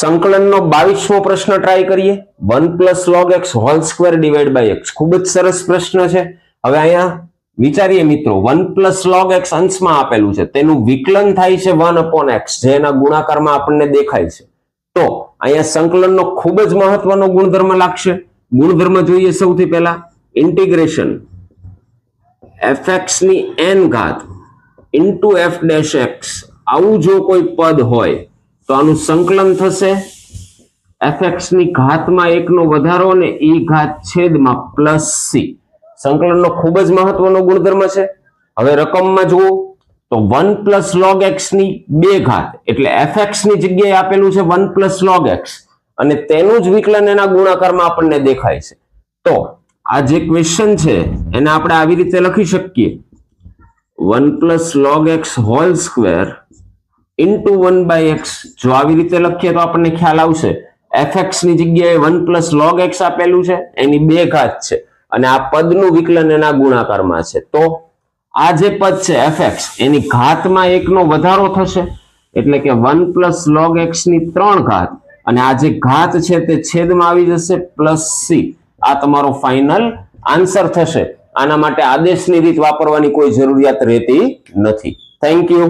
સંકલનનો 22મો પ્રશ્ન ટ્રાય કરીએ. 1 + log x whole square divide by x. ખૂબ જ સરસ પ્રશ્ન છે. હવે અહીંયા વિચારીએ મિત્રો, 1 + log x અંશમાં આપેલું છે, તેનું વિકલન થાય છે 1/x, જે એના ગુણાકારમાં આપણને દેખાય છે. તો અહીંયા સંકલનનો ખૂબ જ મહત્વનો ગુણધર્મ લાગશે. ગુણધર્મ જોઈએ સૌથી પહેલા, ઇન્ટિગ્રેશન fx ની n ઘાત ઇન્ટુ f ડેશ x. આવું જો કોઈ પદ હોય તો આનું સંકલન થશે fx ની ઘાતમાં 1 નો વધારો અને e ઘાત છેદમાં પ્લસ c. સંકલનનો ખૂબ જ મહત્વનો ગુણધર્મ છે. હવે રકમમાં જુઓ તો 1 + log x ની 2 ઘાત એટલે fx ની જગ્યાએ આપેલું છે 1 + log x અને તેનું જ વિકલન એના ગુણાકારમાં આપણને દેખાય છે. તો આ જે ક્વેશ્ચન છે એને આપણે આવી રીતે લખી શકીએ, 1 + log x whole square into 1/x. જો આવી રીતે લખીએ તો આપણને ખ્યાલ આવશે fx ની જગ્યાએ 1 + log x આપેલું છે, એની 2 ઘાત છે અને આ પદનું વિકલન એના ગુણાકારમાં છે. તો આ જે પદ છે fx એની ઘાતમાં 1 નો વધારો થશે એટલે કે 1 + log x ની 3 ઘાત અને આ જે ઘાત છે તે છેદમાં આવી જશે પ્લસ c. આ તમારો ફાઇનલ આન્સર થશે. આના માટે આદેશની રીત વાપરવાની કોઈ જરૂરિયાત રહેતી નથી. Thank you.